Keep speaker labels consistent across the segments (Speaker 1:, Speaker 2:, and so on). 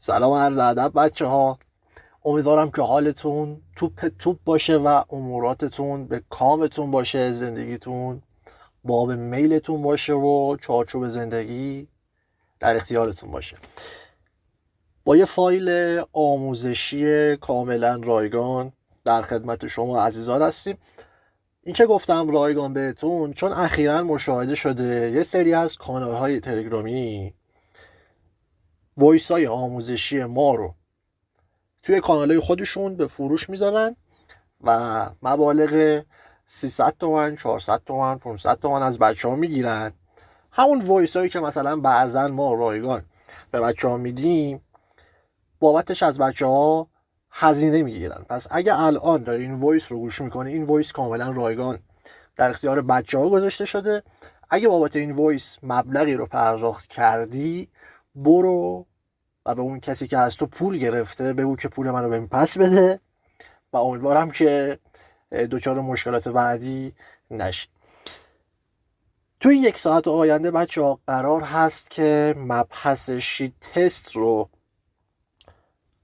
Speaker 1: سلام عرض ادب بچه ها. امیدوارم که حالتون توپ باشه و اموراتتون به کامتون باشه، زندگیتون باب میلتون باشه و چارچوب زندگی در اختیارتون باشه. با یه فایل آموزشی کاملا رایگان در خدمت شما عزیزان هستیم. این که گفتم رایگان بهتون چون اخیراً مشاهده شده یه سری از کانال های تلگرامی وایس های آموزشی ما رو توی کانالای خودشون به فروش میذارن و مبالغ 300 تومن، 400 تومن، 500 تومن از بچه ها میگیرن. همون وایس هایی که مثلا بعضا ما رایگان به بچه ها میدیم بابتش از بچه ها هزینه میگیرن. پس اگه الان داری این وایس رو گوش میکنی، این وایس کاملا رایگان در اختیار بچه ها گذاشته شده. اگه بابت این وایس مبلغی رو پرداخت کردی، برو و به اون کسی که از تو پول گرفته بگو که پول منو بهم پس بده و امیدوارم که دچار مشکلات بعدی نشی. توی 1 ساعت آینده بچه ها قرار هست که مبحث شیت تست رو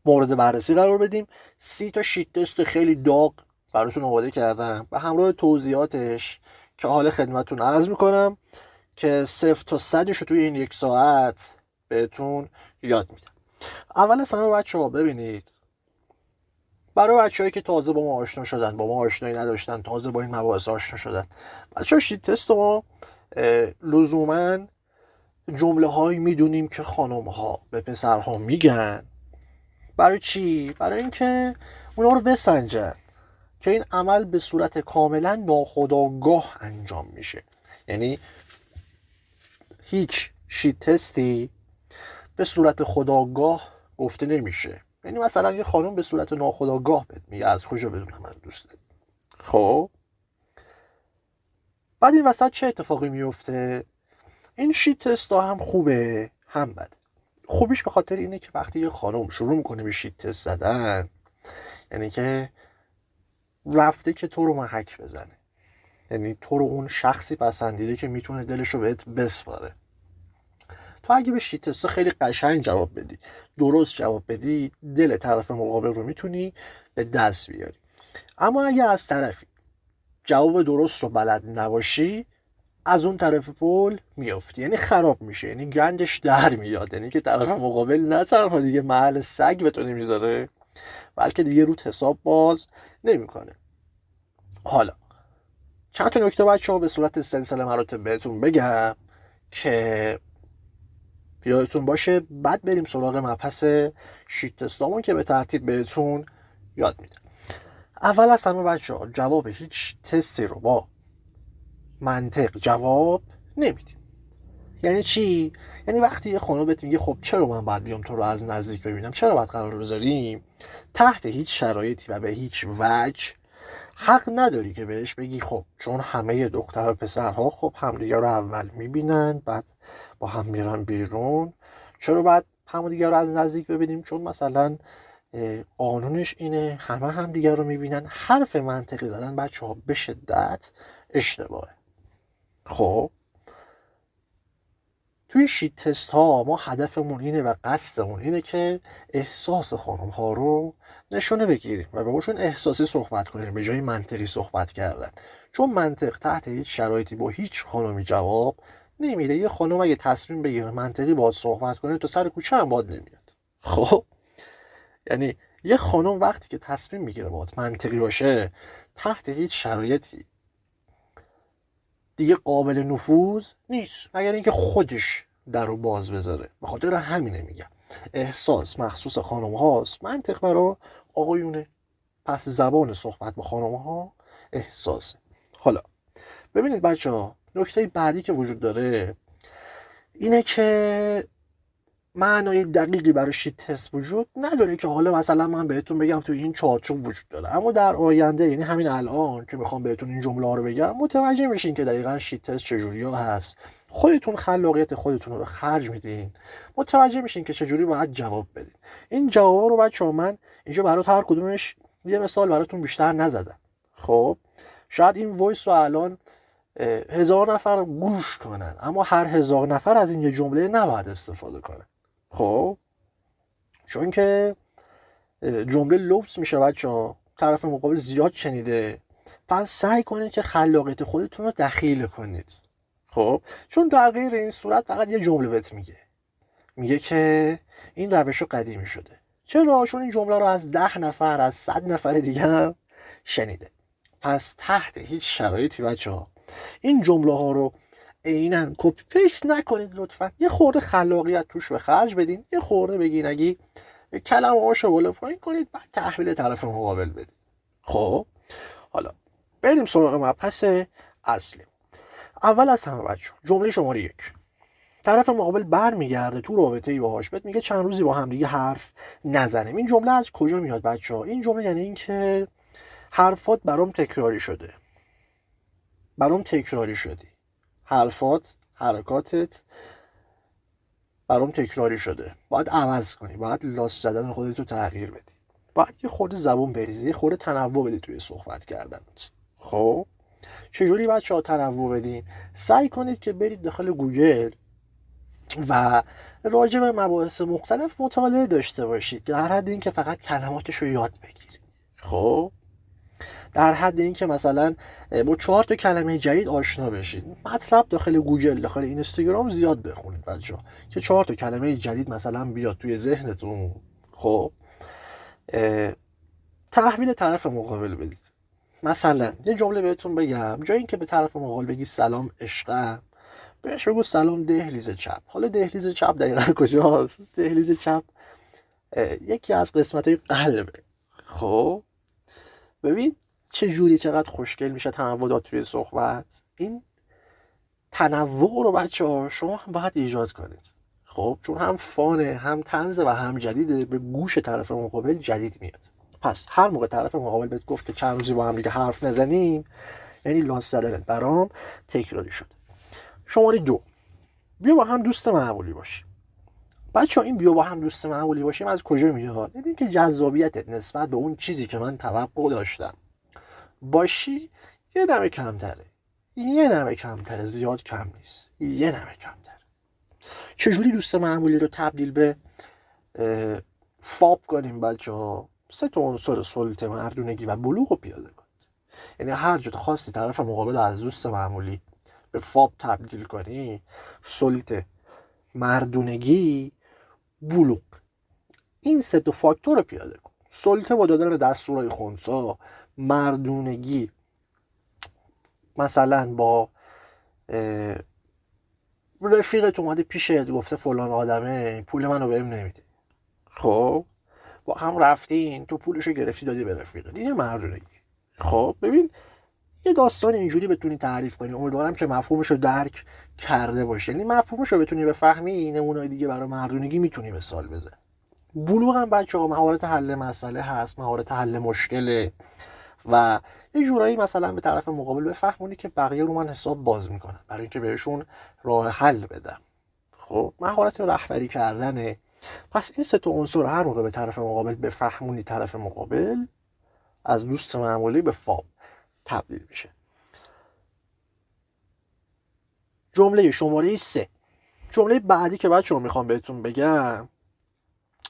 Speaker 1: مورد بررسی قرار بدیم. 30 تا شیت تست خیلی داغ براتون آماده کردم و همراه توضیحاتش که حال خدمتتون عرض میکنم که 0 تا 100 رو توی این 1 ساعت بهتون یاد میدم. اول از همه بچه ها ببینید، برای بچه‌هایی که تازه با ما آشنا شدن، با ما آشنایی نداشتن، تازه با این مباحث آشنا شدن، بچه‌ها شیت تست ما لزوما جمله هایی میدونیم که خانم ها به پسرها میگن. برای چی؟ برای اینکه اونا رو بسنجن که این عمل به صورت کاملا ناخودآگاه انجام میشه. یعنی هیچ شیت تستی به صورت خودآگاه گفته نمیشه. یعنی مثلا یه خانم به صورت ناخودآگاه بهت میگه از کجا بدونم من دوست دارم. خب بعد این وسط چه اتفاقی میفته؟ این شیت تست هم خوبه هم بده. خوبیش به خاطر اینه که وقتی یه خانم شروع میکنه به شیت تست زدن، یعنی که رفته که تو رو محک بزنه، یعنی تو رو اون شخصی پسندیده که میتونه دلش رو بهت بسپاره. تو اگه به شیت تست خیلی قشنگ جواب بدی، درست جواب بدی، دل طرف مقابل رو میتونی به دست بیاری. اما اگه از طرفی جواب درست رو بلد نباشی، از اون طرف پول میافتی، یعنی خراب میشه، یعنی گندش در میاد. یعنی که طرف مقابل نه تنها دیگه محل سگ به تو نمیذاره، بلکه دیگه روت حساب باز نمیکنه. حالا چند تا نکته بچه‌ها به صورت سلسله مراتب بهتون بگم که یادتون باشه، بعد بریم سراغ مبحث شیت تستامون که به ترتیب بهتون یاد میدم. اول از همه بچه‌ها جواب هیچ تستی رو با منطق جواب نمیدیم. یعنی چی؟ یعنی وقتی یه خانم بهت میگه خب چرا من باید بیام تو رو از نزدیک ببینم، چرا باید قرار بذاریم، تحت هیچ شرایطی و به هیچ وجه حق نداری که بهش بگی خب چون همه دختر و پسرها خب همدیگه رو اول میبینن بعد با هم میرن بیرون، چرا باید همدیگه رو از نزدیک ببینیم چون مثلا قانونش اینه همه همدیگه رو میبینن. حرف منطقی زدن بچه ها به شدت اشتباهه. خب توی شیت تست ها ما هدفمون اینه و قصدمون اینه که احساس خانم ها رو نشونه بگیریم و بهشون احساسی صحبت کنیم به جای منطقی صحبت کردن. چون منطق تحت هیچ شرایطی با هیچ خانمی جواب نمیده. یه خانم اگه تصمیم بگیره منطقی باهات صحبت کنه تو سر کوچه هم باهات نمیاد. خب یعنی یه خانم وقتی که تصمیم میگیره باهات منطقی باشه، تحت هیچ شرایطی دیگه قابل نفوذ نیست مگر اینکه خودش در رو باز بذاره. به خاطر همینه میگم احساس مخصوص خانم هاست، منطق برای آقایونه. پس زبان صحبت با خانم ها احساسه. حالا ببینید بچه ها، نکته بعدی که وجود داره اینه که معنای دقیقی برای شیت تست وجود نداره که حالا مثلا من بهتون بگم تو این چارچوب وجود داره، اما در آینده یعنی همین الان که میخوام بهتون این جمله ها رو بگم متوجه میشین که دقیقاً شیت تست چجوری ها هست. خودتون خلاقیت خودتون رو به خرج میدین، متوجه میشین که چجوری باید جواب بدین. این جواب رو بچه‌ها من اینجا برات هر کدومش یه مثال براتون بیشتر نزدم. خب شاید این وایس رو الان 1000 نفر گوش کنن، اما هر 1000 نفر از این یه جمله نباید استفاده کنن. خب چون که جمله لوس میشه بچه‌ها، طرف مقابل زیاد شنیده، پس سعی کنید که خلاقیت خودتون رو دخیل کنید. خب چون در غیر این صورت فقط یه جمله بهت میگه که این روش قدیمی شده. چرا؟ چون این جمله رو از 10 نفر از 100 نفر دیگه هم شنیده. پس تحت هیچ شرایطی بچه‌ها این جمله ها رو عیناً کپی پیست نکنید لطفاً. یه خورده خلاقیت توش به خرج بدین، یه خورده بگین کلمه هاشو بالا پایین کنید، بعد تحویل طرف مقابل بدید. خب حالا بریم سراغ مبحث اصلی. اول از همه بچه‌ها جمله شماره 1، طرف مقابل برمیگرده تو رابطه‌ای باهاش، بهت میگه چند روزی با هم دیگه حرف نزنیم. این جمله از کجا میاد بچه‌ها؟ این جمله یعنی این که حرفات برام تکراری شده، برام تکراری شدی، حرفات، حرکاتت برام تکراری شده، باید عوض کنی، باید لاس زدن خودت رو تغییر بدی، باید یه خورده زبون بریزی، یه خورده تنوع بدی توی صحبت کردنت. خب چجوری بچه‌ها تنوع بدیم؟ سعی کنید که برید داخل گوگل و راجع به مباحث مختلف مطالعه داشته باشید، در حد این که فقط کلماتش رو یاد بگیرید. خب در حد این که مثلا با 4 تا کلمه جدید آشنا بشید. مطلب داخل گوگل، داخل اینستاگرام زیاد بخونید بچه‌ها که 4 تا کلمه جدید مثلا بیاد توی ذهنتون. خب تحویل طرف مقابل بدید. مثلا یه جمله بهتون بگم، جای این که به طرف مقابل بگی سلام عشقم، بهش بگو سلام دهلیز چپ. حالا دهلیز چپ دقیقا کجاست؟ دهلیز چپ یکی از قسمت‌های قلبه. خب ببین چه جوری چقدر خوشگل میشه تنوع داد توی صحبت. این تنوع رو بچه‌ها شما هم باید ایجاد کنید. خب چون هم فانه، هم طنزه و هم جدیده، به گوش طرف مقابل جدید میاد. پس هر موقع طرف مقابل بهت گفت که چند روزی با هم دیگه حرف نزنیم، یعنی لاس زدنت برام تکراری شد. شماره 2، بیا با هم دوست معمولی باشیم. بچه‌ها این بیا با هم دوست معمولی باشیم از کجا میاد؟ این که جذابیتت نسبت به اون چیزی که من توقع داشتم باشی یه نمه کمتره، یه نمه کمتره، زیاد کم نیست، یه نمه کمتره. چجوری دوست معمولی رو تبدیل به فاب کنیم بچه‌ها؟ 3 تا عنصر سلطه، مردونگی و بلوغ رو پیاده کنید. یعنی هر جا خواستی طرف مقابل از دوست معمولی به فاب تبدیل کنی، سلطه، مردونگی، بلوغ، این 3 تا فاکتور رو پیاده کن. سلطه با دادن دستورهای خنثی، مردونگی مثلا با رفیقت اومده پیشت گفته فلان آدمه پول منو بهم نمیده، خب با هم رفتین تو پولشو گرفتی دادی به رفیقت، این مردونگی. خب ببین یه داستان اینجوری بتونی تعریف کنی، امیدوارم که مفهومشو درک کرده باشی. یعنی مفهومشو بتونی بفهمی، نمونه‌های دیگه برای مردونگی میتونی مثال بزنی. بلوغ هم بچه‌ها مهارت حل مسئله هست، مهارت حل مشکله و یه جورایی مثلا به طرف مقابل بفهمونی که بقیه رو من حساب باز میکنن برای اینکه بهشون راه حل بدم. خب مهارت رهبری کردنه. پس این 3 تا عنصر هر موقع به طرف مقابل بفهمونی، طرف مقابل از دوست معمولی به فاب تبدیل میشه. جمله شماره 3، جمله بعدی که بچه‌ها میخوام بهتون بگم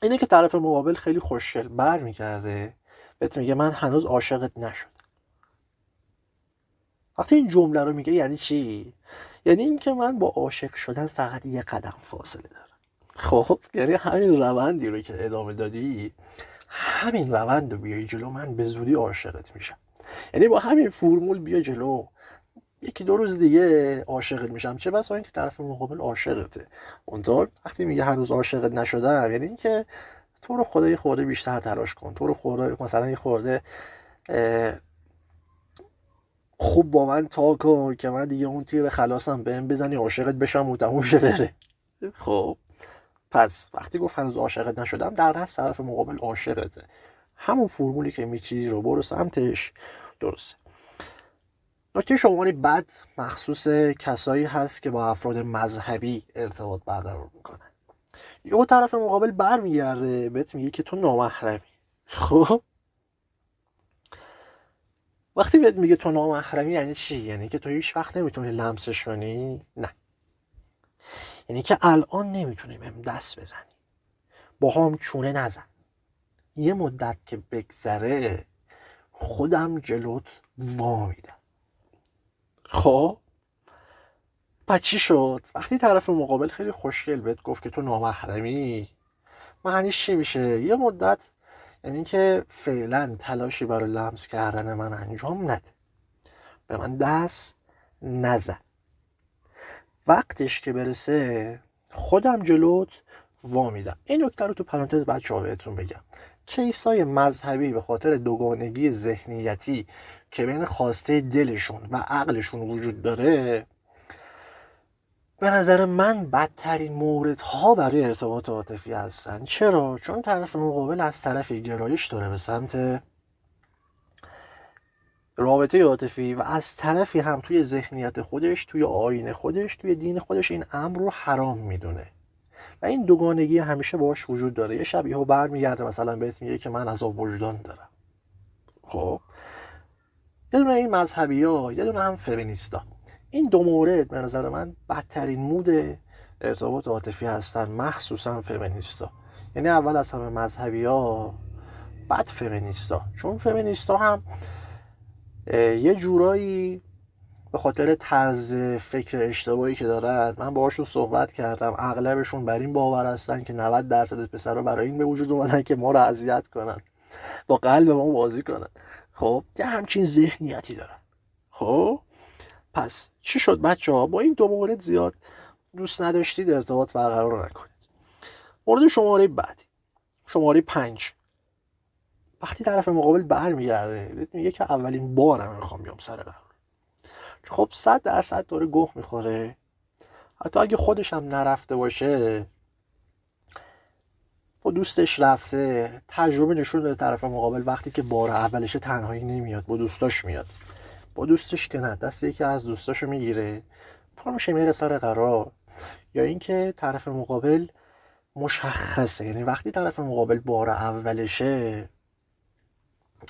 Speaker 1: اینه که طرف مقابل خیلی خوشگل برمیگرده بهت میگه من هنوز عاشقت نشدم. وقتی این جمله رو میگه یعنی چی؟ یعنی این که من با عاشق شدن فقط یه قدم فاصله دارم. خب یعنی همین روندی رو که ادامه دادی، همین روند رو بیای جلو، من به زودی عاشقت میشم. یعنی با همین فرمول بیا جلو، 1-2 روز دیگه عاشقت میشم. چه بسا اینکه طرف مقابل عاشقته. اونطور وقتی میگه هنوز عاشقت نشدم، یعنی اینکه تو رو خدا یه خورده بیشتر تلاش کن، تو رو خدا مثلا یه خورده خوب با من تا کن که من دیگه اون تیر خلاصم بهم بزنی عاشقت بشم و تموم شه بره. خب پس وقتی گفت هنوز عاشقت نشدم، در دست طرف مقابل عاشقته. همون فرمولی که میچینی رو برو سمتش، درسته. نکته شماره بعد مخصوص کسایی هست که با افراد مذهبی ارتباط برقرار میکنن. یه طرف مقابل برمیگرده بهت میگه که تو نامحرمی. خب وقتی بهت میگه تو نامحرمی یعنی چی؟ یعنی که تو هیچ وقت نمیتونی لمسش کنی؟ نه، یعنی که الان نمیتونی بهم دست بزنی. با هم چونه نزن، یه مدت که بگذره خودم جلوت وامیدم. خب پس چی شد؟ وقتی طرف مقابل خیلی خوشگل بهت گفت که تو نامحرمی، معنیش چی میشه؟ یه مدت یعنی که فعلا تلاشی برای لمس کردن من انجام نده، به من دست نزن. وقتش که برسه خودم جلوت وامیدم. این نکته رو تو پرانتز بچه‌ها بهتون بگم، کیسای مذهبی به خاطر دوگانگی ذهنیتی که بین خواسته دلشون و عقلشون وجود داره، به نظر من بدترین موردها برای ارتباط عاطفی هستن. چرا؟ چون طرف مقابل از طرفی گرایش داره به سمت رابطه عاطفی و از طرفی هم توی ذهنیت خودش، توی آیین خودش، توی دین خودش این امر رو حرام میدونه و این دوگانگی همیشه باش وجود داره. یه شب یهو برمیگرده مثلا بهت میگه که من عذاب وجدان دارم. خب یه دونه این مذهبی‌ها، یه دونه هم فمینیستا. این دو مورد به نظر من بدترین مود ارتباط عاطفی هستن، مخصوصا فمینیستا. یعنی اول از همه مذهبی‌ها، بعد فمینیستا. چون فمینیستا هم یه جورایی به خاطر طرز فکر اشتباهی که دارن، من باهاشون صحبت کردم، اغلبشون بر این باور هستن که 90% پسرا برای این به وجود اومدن که ما رو اذیت کنن، با قلب ما بازی کنن. خب یه همچین ذهنیتی دارن. خب پس چی شد بچه‌ها؟ با این دو مورد زیاد دوست نداشتید ارتباط برقرار نکنید. مورد شماره بعدی، شماره 5. وقتی طرف مقابل برمیگرده میگه که اولین بارم میخوام بیام سر قرار، خب 100% داره گوه میخوره. حتی اگه خودش هم نرفته باشه، با دوستش رفته، تجربه نشون داده طرف مقابل وقتی که بار اولش تنهایی نمیاد، با دوستاش میاد. با دوستش که نه، دست یکی از دوستاشو میگیره، پا میشه میره سر قرار. یا اینکه طرف مقابل مشخصه، یعنی وقتی طرف مقابل بار اولشه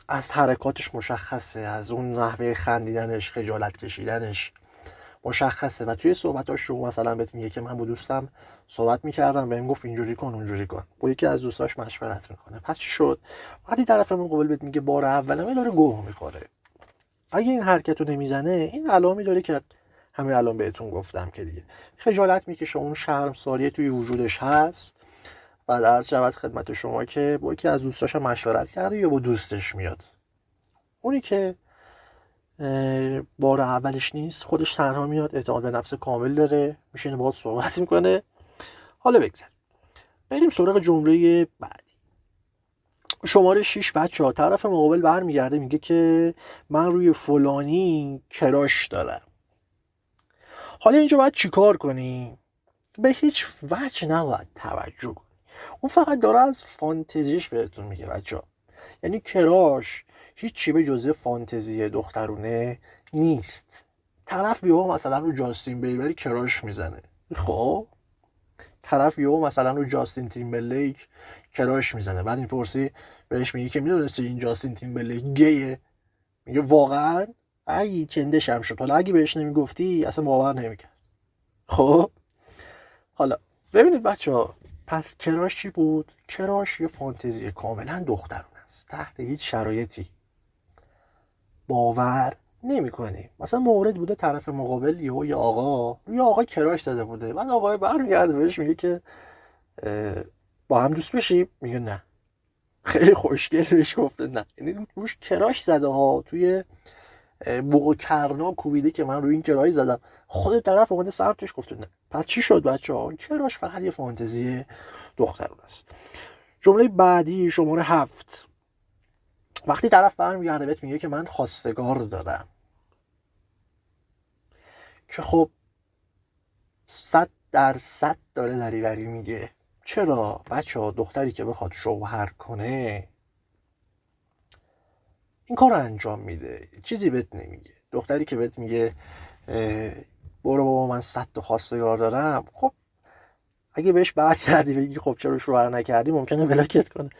Speaker 1: از حرکاتش مشخصه، از اون نحوه خندیدنش، خجالت کشیدنش مشخصه و توی صحبتاش شما مثلا بهت میگه که من با دوستم صحبت میکردم بهم گفت اینجوری کن اونجوری کن، با یکی از دوستاش مشورت میکنه. پس چی شد؟ وقتی طرف مقابل بهت میگه بار اولمه، داره گوه میخوره. اگه این حرکت رو نمیزنه، این علائمی داره که همین الان بهتون گفتم که دیگه خجالت میکشه، اون شرمساری توی وجودش هست. بعد عرض شود خدمت شما که با یکی از دوستاش مشورت کرده یا با دوستش میاد. اونی که بار اولش نیست، خودش تنها میاد، اعتماد به نفس کامل داره، میشینه باهات صحبت میکنه. حالا بگذار بریم سراغ جمله بعدی. شماره 6 بچه‌ها، طرف مقابل برمیگرده میگه که من روی فلانی کراش دارم. حالا اینجا باید چیکار کنی؟ به هیچ وجه نباید توجه کنی. اون فقط داره از فانتزیش بهتون میگه بچه‌ها. یعنی کراش هیچی به جزء فانتزی دخترونه نیست. طرف یهو مثلا رو جاستین بیبر کراش میزنه. خب طرف یهو مثلا رو جاستین تیمبرلیک کراش میزنه، بعد میپرسی بهش، میگه که میدونستی این جاستین تیمبرلیک گیه؟ میگه واقعا؟ اگه چندش هم شد. حالا اگه بهش نمیگفتی اصلا باور نمیکرد. خب حالا ببینید بچه‌ها، پس کراش چی بود؟ کراش یه فانتزی کاملا دخترونه است. تحت هیچ شرایطی باور نمی‌کنی. مثلا مورد بوده طرف مقابل یه آقا کراش زده بوده، بعد آقای برمیگرده بهش میگه که با هم دوست بشیم، میگه نه. خیلی خوشگل بهش گفته نه، یعنی روش کراش زده ها، توی بوق و کرنا کوبیده که من روی این کراش زدم. خود طرف اومده سمتش گفته نه. پس چی شد بچه‌ها؟ کراش فقط یه فانتزی دخترونه است. جمله بعدی، شماره 7. وقتی طرف برمیگرده بهت میگه که من خواستگار دارم، که خب 100% داره دریوری میگه. چرا بچه‌ها؟ دختری که بخواد شوهر کنه این کار رو انجام میده، چیزی بهت نمیگه. دختری که بهت میگه برو بابا من 100 تا خواستگار دارم، خب اگه بهش برگردی بگی خب چرا شوهر نکردی، ممکنه بلاکت کنه.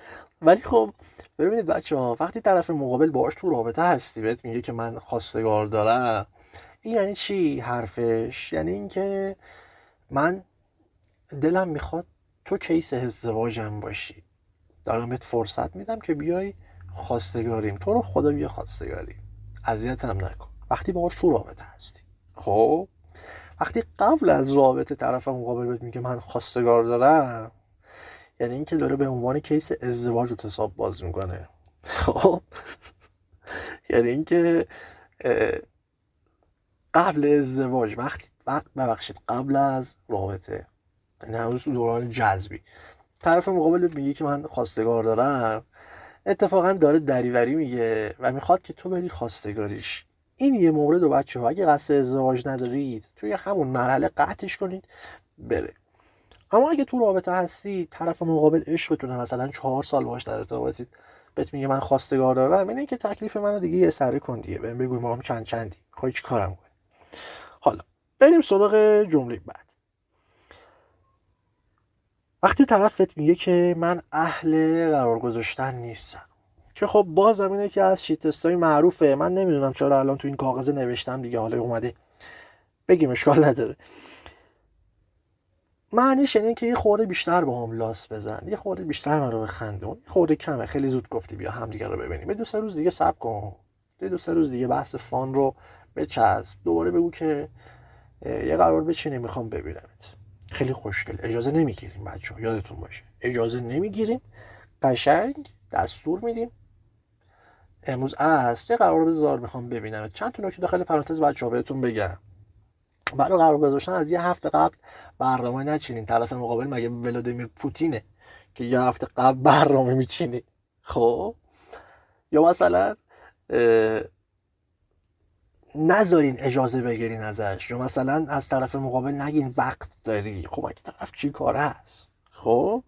Speaker 1: ولی خب ببینید بچه‌ها، وقتی طرف مقابل باهاش تو رابطه هستی بهت میگه که من خواستگار دارم، این یعنی چی حرفش؟ یعنی اینکه من دلم میخواد تو کیس ازدواجم باشی، دارم بهت فرصت میدم که بیای خواستگاریم، تو رو خدا بیا خواستگاری، اذیتم نکن. وقتی باهاش تو رابطه هستی، خب وقتی قبل از رابطه طرف مقابل بهت میگه من خواستگار دارم، یعنی اینکه داره به عنوان کیس ازدواج رو حساب باز میکنه. خب یعنی اینکه قبل ازدواج، قبل از رابطه، یعنی هنوز تو دوران جذبی، طرف مقابل میگه که من خواستگار دارم، اتفاقا داره دریوری میگه و میخواد که تو بری خواستگاریش. این یه مورد. و بچه‌ها اگه قصد ازدواج ندارید، توی همون مرحله قطعش کنید بره. اما اگه تو رابطه هستی، طرف مقابل عشقتونه، مثلا 4 سال باهاش در ارتباطید، بهت میگه من خواستگار دارم، اینه که تکلیف منو دیگه یه سره کن دیگه، بهم بگو ما هم چندی، خواهی چی کارم کنی. حالا بریم سراغ جمله بعد. وقتی طرف بهت میگه که من اهل قرار گذاشتن نیستم، که خب بازم اینه که از شیت تستای معروفه، من نمیدونم چرا الان تو این کاغذ نوشتم دیگه، حالا اومده بگیم اشکال نداره. معنیش اینه که یه خورده بیشتر با هم لاس بزن، یه خورده بیشتر من رو بخندون، یه خورده کمه، خیلی زود گفتی بیا هم دیگه رو ببینیم، به 2-3 روز دیگه صبر کن، 2-3 روز دیگه بحث فان رو بچسب، دوباره بگو که یه قرار بچینه میخوام ببینمت. خیلی خوشگل. اجازه نمیگیریم بچه‌ها، یادتون باشه اجازه نمیگیریم، قشنگ دستور میدیم امروز یه قرار بذار میخوام ببینمت. چند تا نکته داخل پرانتز بچه‌ها بهتون بگم. برای قرار گذاشتن از یه هفته قبل برنامه نچینین. طرف مقابل مگه ولادیمیر پوتینه که یه هفته قبل برنامه میچینی؟ خب یا مثلا نذارین اجازه بگیرین ازش، یا مثلا از طرف مقابل نگین وقت داری. خب اگه طرف چی کاره هست، خب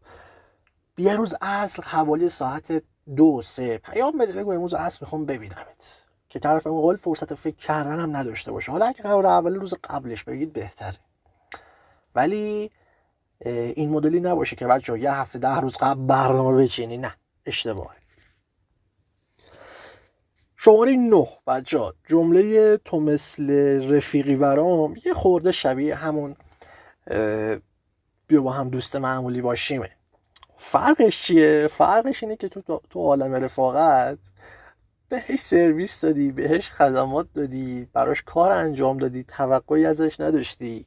Speaker 1: یه روز عصر حوالی ساعت 2-3 پیام بده، بگو امروز عصر میخوام ببینمت، که طرف مقابل فرصت فکر کردن هم نداشته باشه. حالا اگه قرار اول روز قبلش بگید بهتره، ولی این مدلی نباشه که بچه‌ها یه هفته 10 روز قبل برنامه بچینی. نه، اشتباهه. شماره 9 بچه‌ها، جمله تو مثل رفیقی برام یه خورده شبیه همون بیا با هم دوست معمولی باشیمه. فرقش چیه؟ فرقش اینه که تو عالم رفاقت بهش سرویس دادی، بهش خدمات دادی، براش کار انجام دادی، توقعی ازش نداشتی،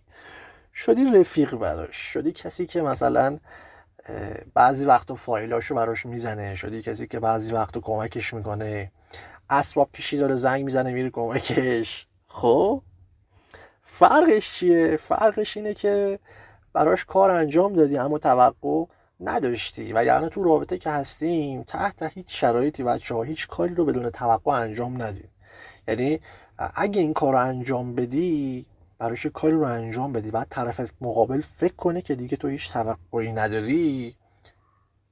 Speaker 1: شدی رفیق براش، شدی کسی که مثلا بعضی وقتا فایلاشو براش میزنه، شدی کسی که بعضی وقتا کمکش میکنه، اسباب کشی داره زنگ میزنه میره کمکش. خب فرقش چیه؟ فرقش اینه که براش کار انجام دادی اما توقع نداشتی. و یعنی تو رابطه که هستیم تحت هیچ شرایطی بچه‌ها هیچ کاری رو بدون توقع انجام ندیم. یعنی اگه این کار رو انجام بدی، براش کاری رو انجام بدی، بعد طرف مقابل فکر کنه که دیگه تو هیچ توقعی نداری،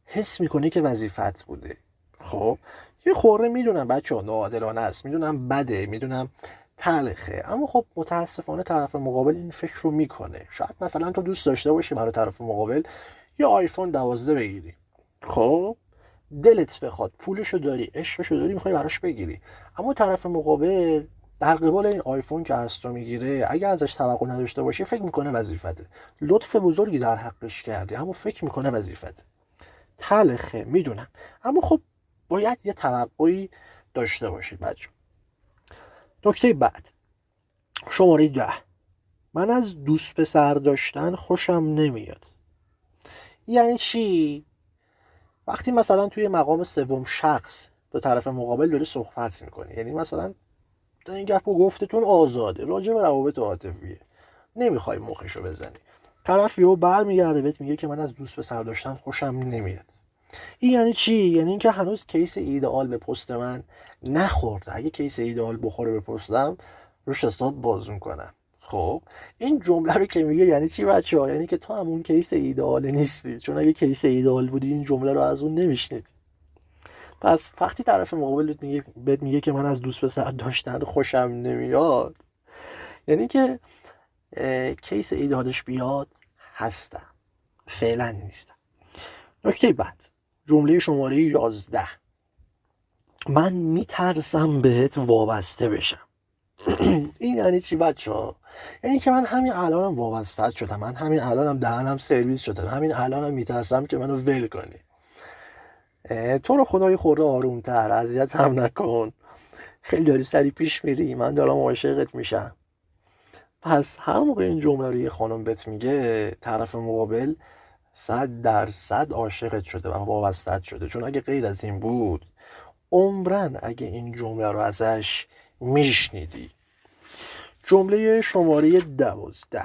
Speaker 1: حس میکنه که وظیفت بوده. خب یه خورده میدونم بچه‌ها ناعادلانه است، میدونم بده، میدونم تلخه، اما خب متاسفانه طرف مقابل این فکر رو میکنه. شاید مثلا تو دوست داشته باشی برای طرف مقابل یا آیفون 12 بگیری، خب دلت بخواد، پولشو داری، عشقشو داری، میخوای براش بگیری، اما طرف مقابل در قبال این آیفون که از تو میگیره، اگه ازش توقع نداشته باشی فکر میکنه وظیفته. لطف بزرگی در حقش کردی اما فکر میکنه وظیفته. تلخه میدونم، اما خب باید یه توقعی داشته باشید بچه. نکته بعد، شماره 10، من از دوست پسر داشتن خوشم نمیاد. یعنی چی؟ وقتی مثلا توی مقام سوم شخص به طرف مقابل داری صحبت میکنی، یعنی مثلا این گپ و گفتتون آزاده، راجع به روابط عاطفیه، نمیخوای مخشو بزنی، طرف یهو برمیگرده بهت میگه که من از دوست پسر داشتن خوشم نمیاد. این یعنی چی؟ یعنی اینکه هنوز کیس ایدئال به پست من نخورده. اگه کیس ایدئال بخوره به پستم، روش حساب باز میکنم. خب این جمله رو که میگه یعنی چی بچه‌ها؟ یعنی که تو همون کیس ایدئال نیستی، چون اگه کیس ایدئال بودی این جمله رو از اون نمیشنیدی. پس وقتی طرف مقابل بهت میگه که من از دوست پسر داشتن خوشم نمیاد، یعنی که کیس ایدئالش بیاد هستم، فعلا نیستم. نکته بعد، جمله شماره 11، من میترسم بهت وابسته بشم. این یعنی چی بچه‌ها؟ یعنی که من همین الانم وابسته شدم، من همین الانم دهنم سرویس شده، همین الانم میترسم که منو ول کنی. تو رو خدای خورده آرومتر، اذیت هم نکن، خیلی داری سری پیش میری، من دارم عاشقت میشم. پس هر موقع این جمله رو یه خانم بهت میگه، طرف مقابل 100% عاشقت شده و وابستت شده. چون اگه غیر از این بود، عمرن اگه این جمله رو ازش میشنیدی. جمله شماره 12: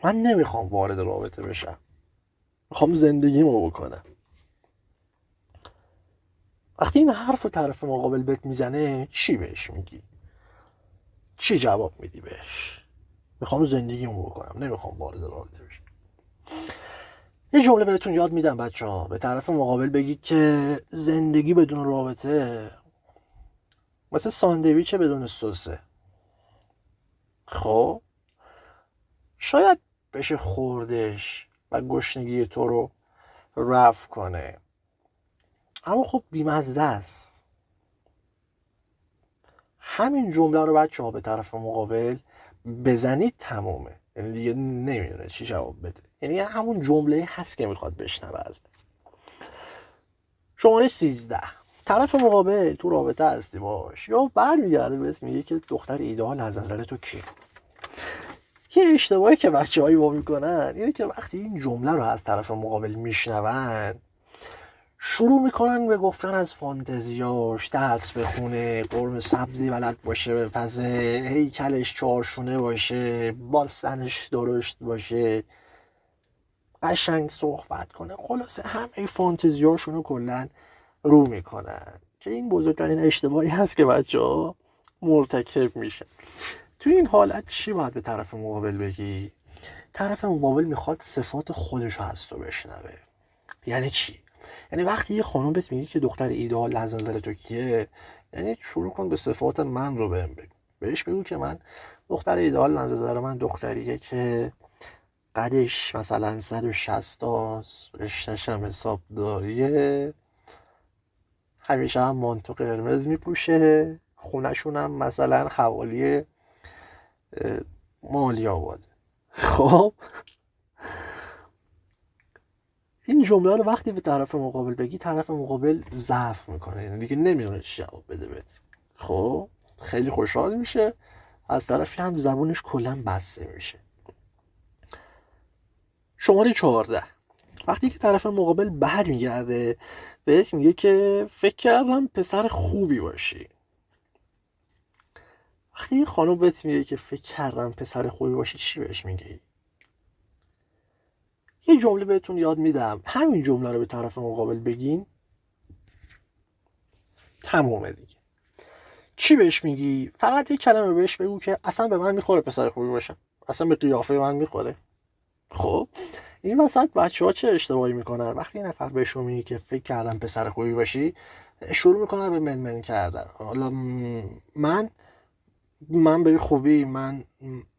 Speaker 1: من نمیخوام وارد رابطه بشم، میخوام زندگیمو بکنم. وقتی این حرف رو طرف مقابل بهت میزنه، چی بهش میگی؟ چی جواب میدی بهش؟ میخوام زندگیمو بکنم، نمیخوام وارد رابطه بشم. یه جمله بهتون یاد میدم بچه‌ها، به طرف مقابل بگید که زندگی بدون رابطه مثل ساندویچ بدون سسه. خب شاید بشه خوردش و گشنگی تو رو رفع کنه، اما خب بیمزه است. همین جمله رو بچه‌ها به طرف مقابل بزنید تمومه، یعنی دیگه نمیدونه چی جواب بده. یعنی همون جمله هست که میخواد بشنوه ازت. شماره 13: طرف مقابل تو رابطه هستی باش، یا برمیگرده بهت میگه که دختر ایدئال از نظر تو کیه. یه اشتباهی که بچه‌هایی با میکنن اینه که وقتی این جمله رو از طرف مقابل میشنون، شروع میکنن به گفتن از فانتزیاش، درس بخونه، قرمه سبزی بلد باشه بپزه، هیکلش چارشونه باشه، باستنش درشت باشه، قشنگ صحبت کنه. خلاصه همه فانتزیاشونو کلن رو میکنن، که این بزرگترین اشتباهی هست که بچه‌ها مرتکب میشن. توی این حالت چی باید به طرف مقابل بگی؟ طرف مقابل میخواد صفات خودشو از تو بشنوه. یعنی چی؟ یعنی وقتی یه خانم بهت میگه که دختر ایدئال از نظر تو کیه، یعنی شروع کن به صفات من رو بهم بگو. بهش بگو که من دختر ایدئال از نظر من دختریه که قدش مثلا 160 تاست، رشته‌ش هم حسابداریه، همیشه هم مانتو قرمز میپوشه، خونه‌شون هم مثلا حوالی مالی آباده. خب این جمله رو وقتی به طرف مقابل بگی، طرف مقابل ضعف میکنه، یعنی دیگه نمیدونه چی جواب بده بهت. خب خیلی خوشحال میشه، از طرفی هم زبونش کلا بسته میشه. شماره 14: وقتی که طرف مقابل برمیگرده بهت میگه که فکر کردم پسر خوبی باشی. وقتی یه خانم بهت میگه که فکر کردم پسر خوبی باشی، چی بهش میگی؟ یه جمله بهتون یاد میدم، همین جمله رو به طرف مقابل بگین، تمومه دیگه. چی بهش میگی؟ فقط یه کلمه بهش بگو که اصلا به من میخوره پسر خوبی باشم، اصلا به قیافه من میخوره. خب این وسط بچه‌ها چه اشتباهی میکنن؟ وقتی یه نفر بهشون میگه که فکر کردم پسر خوبی باشی، شروع میکنن به منمن کردن. حالا من به خوبی، من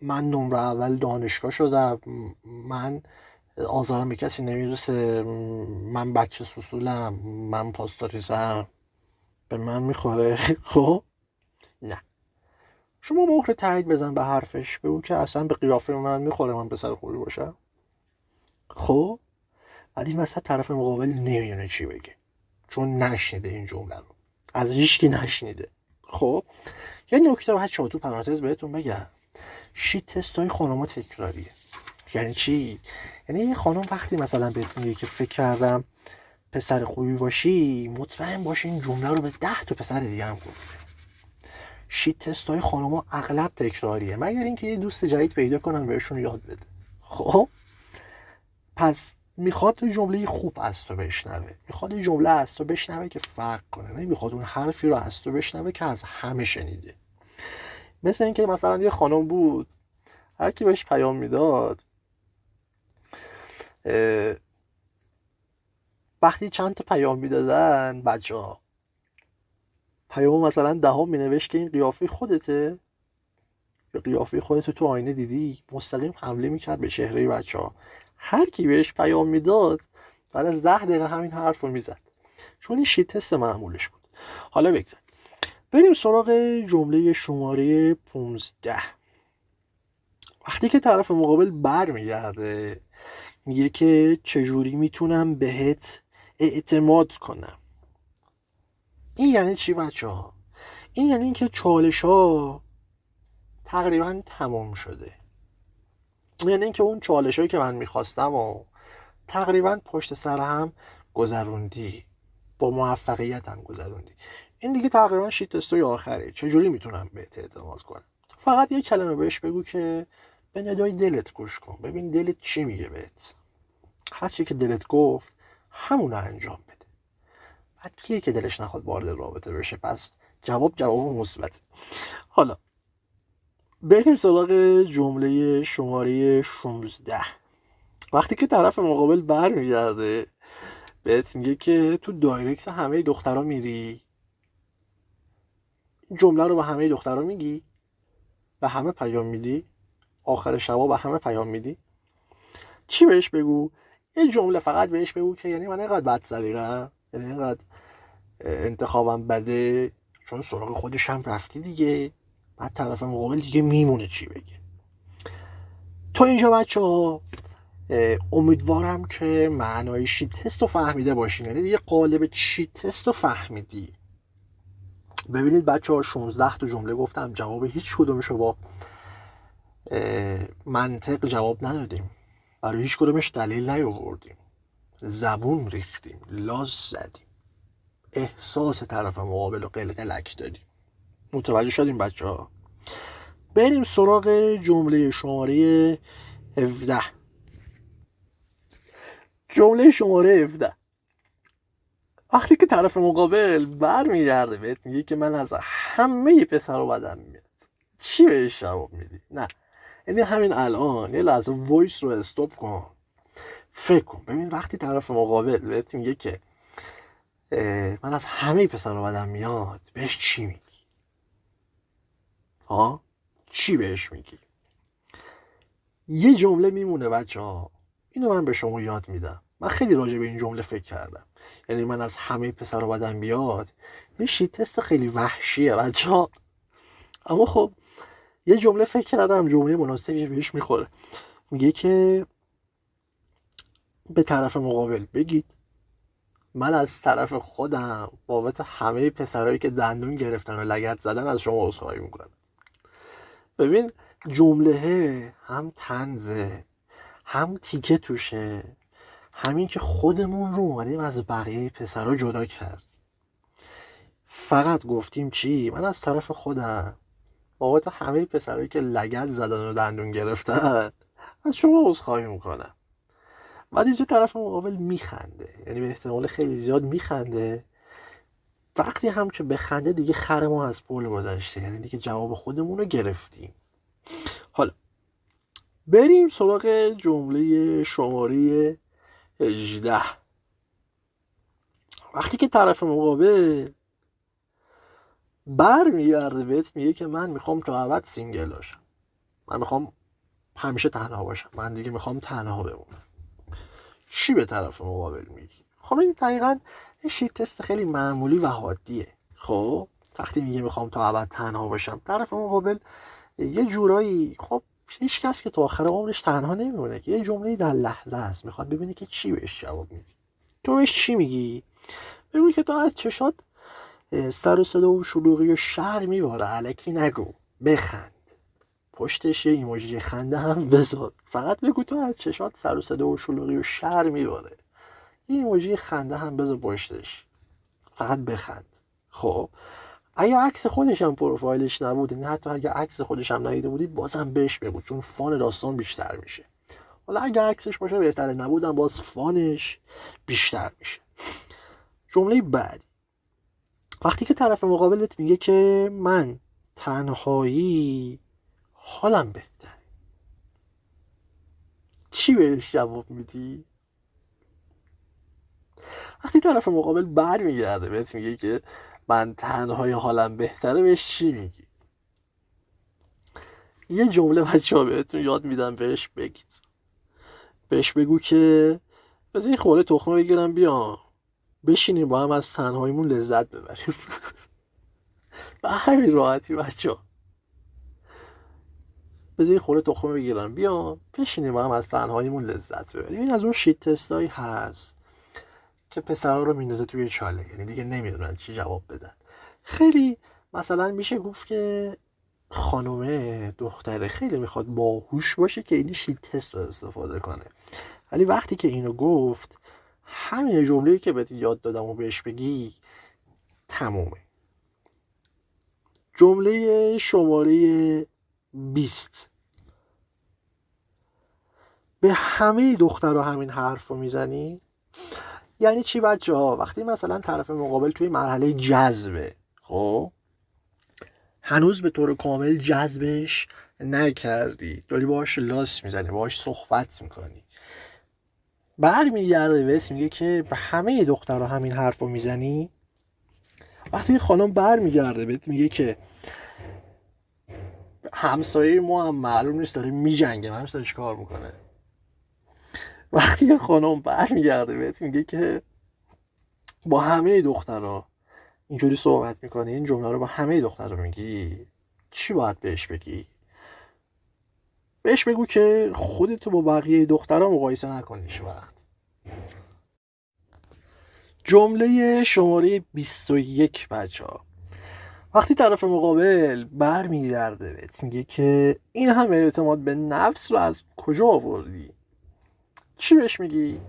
Speaker 1: نمره اول دانشگاه شدم، من آزارم به کسی نمیرسه، من بچه سوسولم، من پاستوریزم، به من میخوره. خب نه، شما مهر تایید بزن به حرفش، بگو که اصلا به قیافه من میخوره من پسر خوبی باشم. خب بعد این وسط طرف مقابل نمیدونه چی بگه، چون نشنیده این جمله رو، از هیچکی نشنیده. خب یه نکته بچه‌ها تو پرانتز بهتون بگم، شیت تستای خانوما تکراریه. یعنی چی؟ یعنی یه خانم وقتی مثلا بهت میگه که فکر کردم پسر خوبی باشی، مطمئن باش این جمله رو به 10 تا پسر دیگه هم گفته. شیت تستای خانوما اغلب تکراریه، مگر اینکه یه دوست جدید پیدا کنن بهشون یاد بده. خب پس میخواد یه جمله خوب از تو بشنوه، میخواد یه جمله از تو بشنوه که فرق کنه، نمیخواد اون حرفی رو از تو بشنوه که از همه شنیده. مثل اینکه مثلا یه خانم بود، هر کی بهش پیام میداد، وقتی چند تا پیام میدادن بچه‌ها، پیام مثلا 10 مینوشت که این قیافه خودته، یا قیافه خودتو تو آینه دیدی، مستقیم حمله میکرد به چهره بچه‌ها. هر کی بهش پیام میداد بعد از 10 دقیقه همین حرف رو میزد، چون این شیت تست معمولش بود. حالا بگذار بریم سراغ جمله شماره 15. وقتی که طرف مقابل برمیگرده میگه که چجوری میتونم بهت اعتماد کنم. این یعنی چی بچه ها؟ این یعنی اینکه چالش ها تقریبا تمام شده. یعنی اینکه اون چالش هایی که من میخواستم و تقریبا پشت سر هم گذروندی، با موفقیت هم گذروندی. این دیگه تقریبا شیت تستوی آخره. چجوری میتونم بهت اعتماد کنم؟ فقط یه کلمه بهش بگو که به ندای دلت گوش کن، ببین دلت چی میگه بهت. هر چی که دلت گفت همون رو انجام بده. بعد کیه که دلش نخواد وارد رابطه بشه؟ پس جواب مثبت. حالا بریم سراغ جمله شماره 16. وقتی که طرف مقابل برمیگرده بهت میگه که تو دایرکت همه دخترها میری، جمله رو به همه دخترها میگی، به همه پیام میدی، آخر شبا به همه پیام میدی. چی بهش بگو؟ یه جمله فقط بهش بگو که یعنی من اینقدر بد سلیقه‌ام، یعنی اینقدر انتخابم بده، چون سراغ خودش هم رفتی دیگه. بعد طرف مقابل دیگه میمونه چی بگه. تو اینجا بچه ها امیدوارم که معنای شیت تست رو فهمیده باشین. یعنی دیگه قالب شیت تست رو فهمیدی. ببینید بچه ها 16 تا جمله گفتم، جواب هیچ کدومشو با منطق جواب ندادیم، برای هیچ کدومش دلیل نیاوردیم، زبون ریختیم، لاس زدیم، احساس طرف مقابل رو قلقلک دادیم. متوجه شدیم بچه ها؟ بریم سراغ جمله شماره 17. جمله شماره 17. وقتی که طرف مقابل برمیگرده بهت میگه که من از همه پسرها بدم میاد، چی بهش جواب میدی؟ نه، یعنی همین الان یه لحظه وایس رو استاپ کن، فکر کن. ببین وقتی طرف مقابل بهت میگه که من از همه پسرها بدم میاد، بهش چی میگی؟ چی بهش میگی؟ یه جمله میمونه بچه ها، اینو من به شما یاد میدم. من خیلی راجع به این جمله فکر کردم. یعنی من از همه پسرها بدم بیاد، یه شیت تست خیلی وحشیه بچه ها، اما خب یه جمله فکر کردم جمله مناسبی بهش میخوره. میگه که به طرف مقابل بگید من از طرف خودم بابت همه پسرهایی که دندون گرفتن و لگد زدن از شما عذرخواهی میکنم. ببین جمله هم طنزه، هم تیکه توشه، همین که خودمون رو اومدیم از بقیه پسرها جدا کرد. فقط گفتیم چی؟ من از طرف خودم بابت همه پسرهایی که لگد زدن و دندون گرفتن از شما عذرخواهی میکنم. بعد اینجا طرف مقابل میخنده، یعنی به احتمال خیلی زیاد میخنده. وقتی هم که بخنده دیگه خر ما از پول گذشته، یعنی دیگه جواب خودمون رو گرفتیم. حالا بریم سراغ جمله شماره 18. وقتی که طرف مقابل برمیگرده بهت میگه که من میخوام تا ابد سینگل باشم، من میخوام همیشه تنها باشم، من دیگه میخوام تنها بمونم، چی به طرف مقابل میگی؟ خب این دقیقاً یه شیت تست خیلی معمولی و عادیه. خب وقتی میگه میخوام تا ابد تنها باشم، طرف مقابل یه جورایی، خب هیچ کس که تا آخر عمرش تنها نمیمونه که، یه جمله در لحظه است، میخواد ببینی که چی بهش جواب میدی. تو بهش چی میگی؟ بگو که تو از چشات سر و صدا و شلوغی و شر میباره، الکی نگو، بخند، پشتش یه ایموجی خنده هم بذار. فقط بگو تو از چشات سر و صدا و شلوغی و شر میباره، یه ایموجی خنده هم بذار پشتش، فقط بخند. خب اگه عکس خودش هم پروفایلش نبود، نه حتی اگه عکس خودش هم ندیده بودی، بازم بهش بگو، چون فان داستان بیشتر میشه. حالا اگه عکسش باشه بهتره، نبودم باز فانش بیشتر میشه. جمله بعدی، وقتی که طرف مقابلت میگه که من تنهایی حالم بهتره، چی بهش جواب میدی؟ وقتی طرف مقابل برمیگرده بهت میگه که من تنهایی حالم بهتره، بهش چی میگی؟ یه جمله بچه‌ها بهتون یاد میدم بهش بگید. بهش بگو که بذار این خوره تخمه بگیرم بیام، بشینیم با هم از تنهاییمون لذت ببریم. به همین راحتی بچه ها. بذار یه خورده تخمه بگیرم بیام بشینیم هم از تنهاییمون لذت ببریم. این از اون شیت تستایی هست که پسرها رو میندازه توی چاله، یعنی دیگه نمیدونن چی جواب بدن. خیلی مثلا میشه گفت که خانومه دختره خیلی میخواد باهوش باشه که این شیت تست رو استفاده کنه، ولی وقتی که اینو گفت همین جمله‌ای که بهت یاد دادم و بهش بگی تمومه. جمله شماره 20: به همه دخترها همین حرف رو میزنی؟ یعنی چی بچه ها؟ وقتی مثلا طرف مقابل توی مرحله جذبه، خب هنوز به طور کامل جذبش نکردی، داری باهاش لاس میزنی، باهاش صحبت میکنی، برمیگرده بهت میگه که به همه دخترها همین حرف رو میزنی. وقتی خانم برمیگرده بهت میگه که همسایه ما هم معلوم نیست داره میجنگه، من داره چیکار میکنه. وقتی خانم برمیگرده بهت میگه که با همه دخترها اینجوری صحبت میکنی، این جمله رو با همه دخترها میگی، چی باید بهش بگی؟ بهش بگو که خودتو با بقیه دخترها مقایسه نکنیش. وقت جمله شماره 21 بچه ها: وقتی طرف مقابل برمیگرده بهت میگه که این همه اعتماد به نفس رو از کجا آوردی، چی بهش میگی؟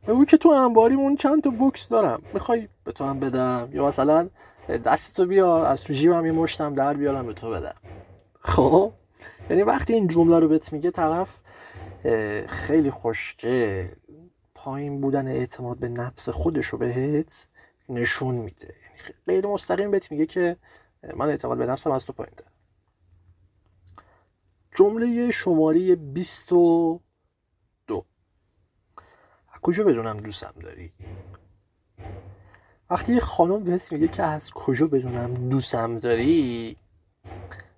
Speaker 1: بگو که تو انباریمون چند تا بوکس دارم، میخوای به تو هم بدم، یا مثلا دستتو بیار از تو جیبم یه مشتم در بیارم به تو بدم. خب یعنی وقتی این جمله رو بهت میگه طرف خیلی خوشگل پایین بودن اعتماد به نفس خودش رو بهت نشون میده، یعنی غیر مستقیم بهت میگه که من اعتماد به نفسم از تو پایین دارم. جمله شماره 22: از کجا بدونم دوستم داری؟ وقتی یه خانم بهت میگه که از کجا بدونم دوستم داری،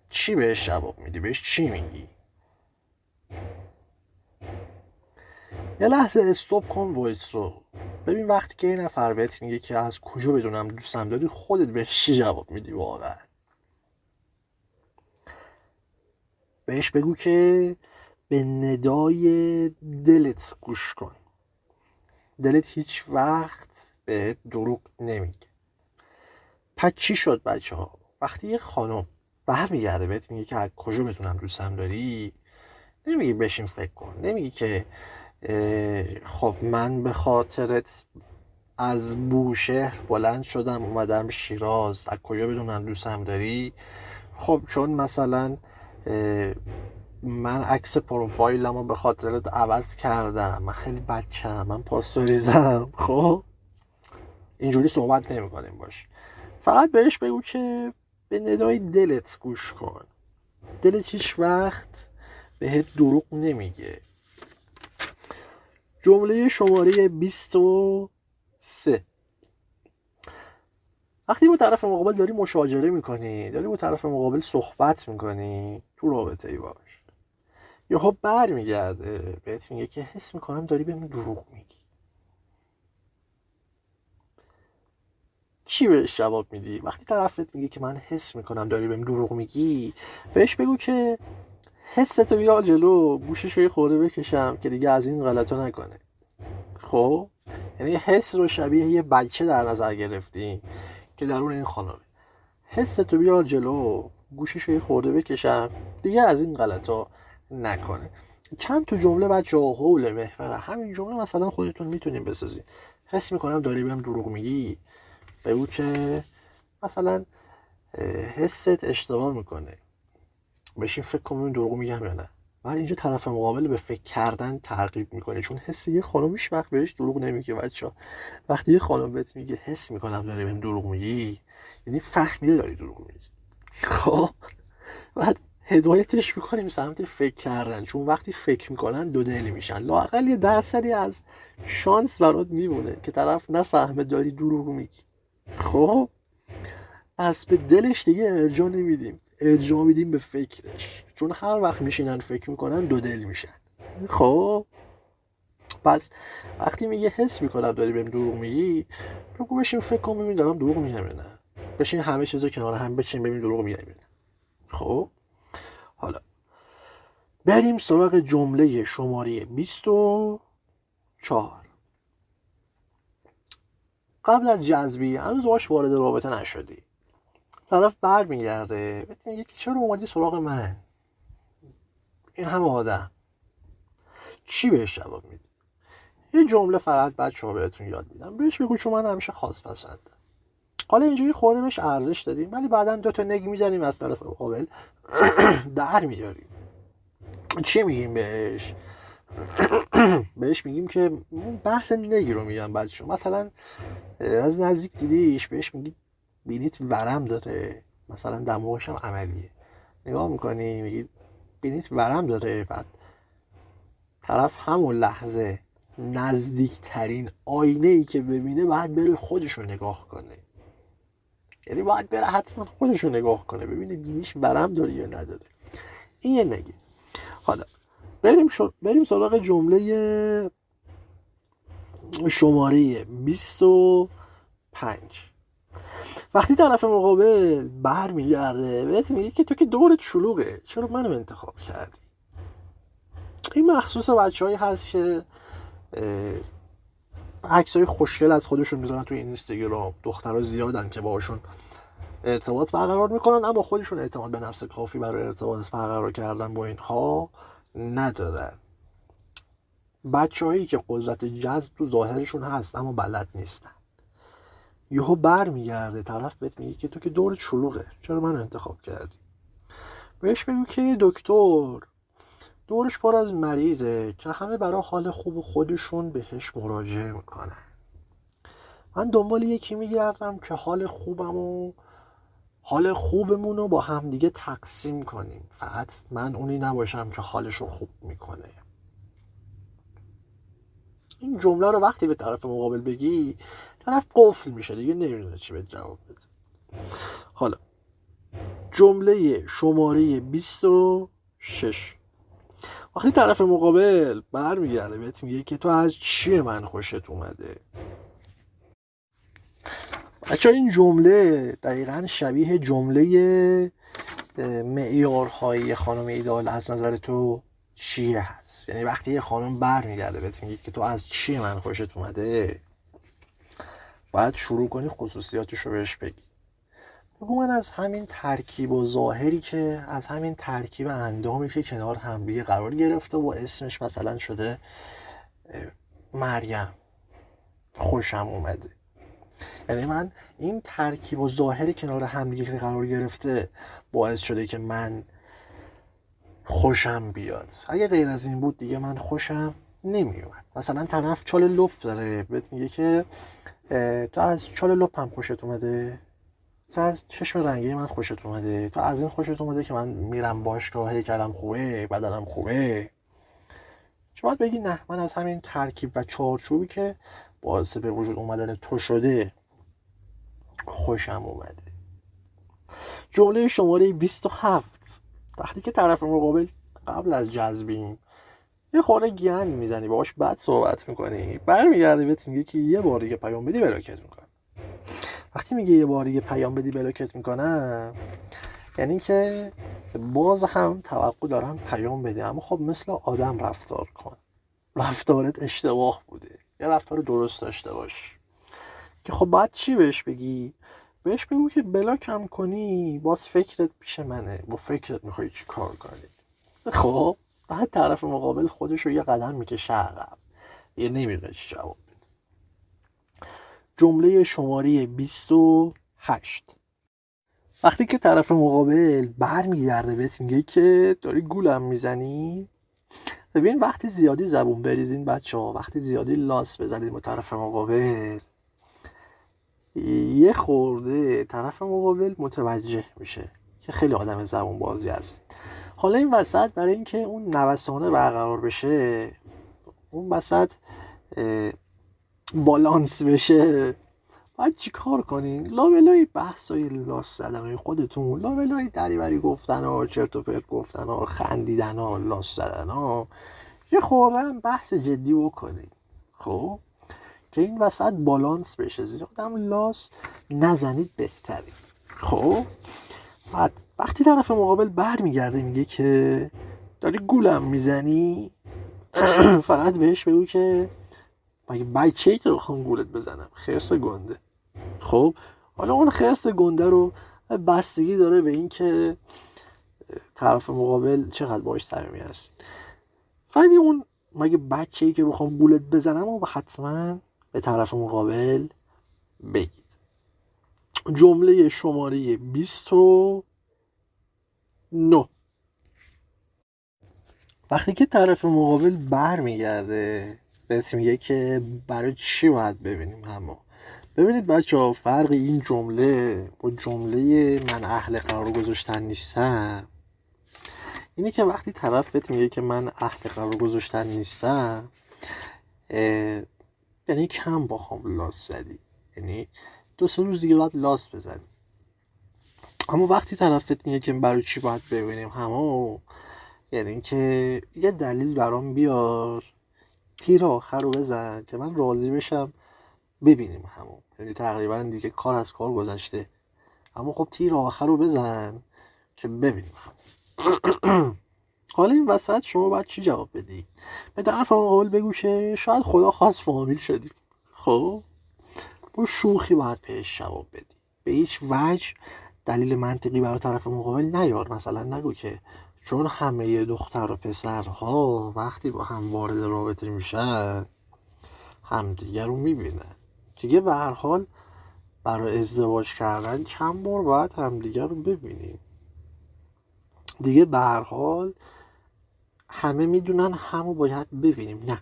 Speaker 1: چی بهش جواب میدی؟ بهش چی میگی؟ یه لحظه استوب کن وایس رو، ببین وقتی که این نفر بهت میگه که از کجا بدونم دوستم داری، خودت بهش چی جواب میدی واقعا؟ بهش بگو که به ندای دلت گوش کن، دلت هیچ وقت بهت دروغ نمیگه. پس چی شد بچه ها؟ وقتی یه خانم برمیگرده بهت میگه که از کجا بدونم دوستم داری، نمیگی بشین فکر کن، نمیگی که خب من به خاطرت از بوشهر بلند شدم اومدم شیراز، از کجا بدونم دوستم داری؟ خب چون مثلا من عکس پروفایلم رو به خاطرت عوض کردم، من خیلی بچم، من پاستوریزم. خب اینجوری صحبت نمی کنیم باش، فقط بهش بگو که به ندای دلت گوش کن، دلت هیچ وقت بهت دروغ نمیگه. جمله شماره 23: وقتی با طرف مقابل داری مشاجره میکنی، داری با طرف مقابل صحبت میکنی، تو رابطه ای باش، یهو برمیگرده بهت میگه که حس میکنم داری بهم دروغ میگی، چی بهش جواب میدی؟ وقتی طرفت میگه که من حس میکنم داری بهم دروغ میگی، بهش بگو که حستو بیار جلو، گوششو یه خورده بکشم که دیگه از این غلطا نکنه. خب یعنی حس رو شبیه یه بچه در نظر گرفتیم که درون این خانمه. حستو بیار جلو، گوششو یه خورده بکشم دیگه از این غلطا نکنه. چند تا جمله بچه‌ها حول محور همین جمله مثلا خودتون میتونین بسازین. حس میکنم داری بهم دروغ میگی، بگو که مثلا حست اشتباه میکنه، بشین فکر کن ببین دروغ میگم یا نه. بعد اینجا طرف مقابل به فکر کردن ترغیب میکنه، چون حس یه خانم هیچ وقت بهش دروغ نمیگه بچه‌ها. وقتی یه خانم بهت میگه حس میکنم داری بهم دروغ میگی، یعنی فهمیده داری دروغ میگی. خب بعد هدایتش میکنیم سمت فکر کردن، چون وقتی فکر میکنن دو دل میشن، لااقل یه درصدی از شانس برات میمونه که طرف نفهمه داری دروغ میگی. خب پس به دلش دیگه ارجاع نمیدیم، ارجاع میدیم به فکرش، چون هر وقت میشینن فکر میکنن دو دل میشن. خب پس وقتی میگه حس میکنم داری بهم دروغ میگی، بگو بشین فکر کن ببین دارم دروغ میگم یا نه. بشین همه چیزو کنار هم بچین ببین دروغ میگم. خب حالا بریم سراغ جمله شماره 24. قبل از جذبی هنوز باش وارد رابطه نشدی، طرف برمیگرده میگه که چرا اومدی سراغ من، این همه آدم، چی بهش جواب میدی؟ یه جمله فقط بچه‌ها بهتون یاد میدم، بهش بگو چون من همیشه خاص پسندم. حالا اینجوری خورده بهش ارزش دادیم ولی بعداً 2 تا نگ میزنیم از طرف مقابل در میاریم. چی میگیم بهش؟ بهش میگیم که بحث نگی رو میگم بچه‌ها، مثلا از نزدیک دیدیش بهش میگی بینیت ورم داره، مثلا دماغش هم عملیه، نگاه میکنی میگی بینیت ورم داره، بعد طرف همون لحظه نزدیکترین آینه ای که ببینه باید بره خودشو نگاه کنه، یعنی باید بره حتما خودشو نگاه کنه ببینه بینیش ورم داره یا نداره. این یه نگه. حالا بریم سراغ جمله شماره 25. وقتی طرف مقابل برمیگرده بهت میگه که تو که دورت شلوغه، چرا منو انتخاب کردی؟ این مخصوص بچه‌هایی هست که عکسای خوشگل از خودشون میذارن توی اینستاگرام، دخترها زیادن که باهاشون ارتباط برقرار میکنن اما خودشون اعتماد به نفس کافی برای ارتباط برقرار کردن با اینها ندارن. بچه‌هایی که قدرت جذب تو ظاهرشون هست اما بلد نیستن. یهو برمیگرده طرف بهت میگه که تو که دورت شلوغه، چرا منو انتخاب کردی؟ بهش بگو که دکتر دورش پر از مریضه که همه برای حال خوب خودشون بهش مراجعه میکنن. من دنبال یکی میگردم که حال خوبمون رو با همدیگه تقسیم کنیم، فقط من اونی نباشم که حالشو خوب میکنه. این جمله رو وقتی به طرف مقابل بگی طرف قفل میشه، دیگه نمیدونه چی به جواب بده. حالا جمله شماره 26. وقتی طرف مقابل برمیگرده بهت میگه که تو از چی من خوشت اومده. بچه‌ها این جمله دقیقاً شبیه جمله معیارهای خانم ایدئال از نظر تو چیه هست. یعنی وقتی یه خانم برمیگرده بهت میگه که تو از چی من خوشت اومده، باید شروع کنی خصوصیاتش رو بهش بگی. بگو من از همین ترکیب و ظاهری که از همین ترکیب اندامی که کنار هم قرار گرفته و اسمش مثلا شده مریم خوشم اومده. یعنی من این ترکیب و ظاهری کنار هم که قرار گرفته باعث شده که من خوشم بیاد. اگه غیر از این بود دیگه من خوشم نمیومد. مثلا طرف چال لپ داره بهت میگه که تو از چال لپ هم خوشت اومده، تو از چشم رنگی من خوشت اومده، تو از این خوشت اومده که من میرم باشگاه هیکلم خوبه بدنم خوبه. چه باید بگی نه، من از همین ترکیب و چارچوبی که باعث به وجود اومدن تو شده خوشم اومده. جمله شماره 27. وقتی که طرف مقابل قبل از جذبیم یه خورده گند میزنی باهاش بد صحبت میکنی، برمیگرده بهت میگه که یه بار دیگه پیام بدی بلاکت میکنم. وقتی میگه یه بار دیگه پیام بدی بلاکت میکنم یعنی که باز هم توقع دارم پیام بده، اما خب مثل آدم رفتار کن، رفتارت اشتباه بوده، یه رفتار درست داشته باش. که خب باید چی بهش بگی؟ بهش بگو که بلاکم کنی باز فکرت پیش منه، با فکرت میخوای چی کار کنی. خب بعد طرف مقابل خودش رو یه قدم میکشه عقب، یه نمیدونه چی جواب بده. جمله شماره 28. وقتی که طرف مقابل برمیگرده بهت میگه که داری گولم میزنی. ببین وقتی زیادی زبون بریزین بچه‌ها، وقتی زیادی لاس بزنید با طرف مقابل، یه خورده طرف مقابل متوجه میشه که خیلی آدم زبون بازی هستی. حالا این وسط برای اینکه اون نوسانه برقرار بشه، اون وسط بالانس بشه، باید چی کار کنین؟ لابلای بحثای لاس زدن خودتون، لابلای دریوری گفتن ها، چرت و پرت گفتن ها، خندیدن ها، لاس زدن ها، یه خورده بحث جدی بکنین. خب که این وسط بالانس بشه، زیاد هم لاس نزنید بهتره. خب بعد وقتی طرف مقابل برمیگرده میگه که داری گولم میزنی، فقط بهش بگو که مگه بچه‌ای که بخوام گولت بزنم، خرس گنده. خب حالا اون خرس گنده رو بستگی داره به این که طرف مقابل چقدر باهاش صمیمی هست. ولی اون مگه بچه‌ای که بخوام گولت بزنم و حتما به طرف مقابل بگید. جمله شماره 29. وقتی که طرف مقابل برمیگرده بهت میگه که برای چی باید ببینیم همو. ببینید بچه ها، فرق این جمله با جمله من اهل قرار گذاشتن نیستم اینه که وقتی طرف بهت میگه که من اهل قرار گذاشتن نیستم، یعنی کم با هم لاس زدی، یعنی 2-3 روز دیگه باید لاس بزنی. اما وقتی طرف بهت میگه که برای چی باید ببینیم همو، یعنی اینکه یه دلیل برام بیار، تیر آخر رو بزن که من راضی بشم ببینیم همو. یعنی تقریبا دیگه کار از کار گذشته، اما خب تیر آخر رو بزن که ببینیم همو. حالا این وسط شما باید چی جواب بدی؟ به طرف مقابل بگو که شاید خدا خواست فامیل شدیم. خب با شوخی باید بهش جواب بدی، به هیچ وجه دلیل منطقی برای طرف مقابل نیار. مثلا نگو که چون همه دختر و پسرها وقتی با هم وارد رابطه میشن همدیگه رو میبینن، دیگه به هر حال برای ازدواج کردن چند بار باید همدیگه رو ببینیم، دیگه به هر حال همه میدونن همو باید ببینیم. نه،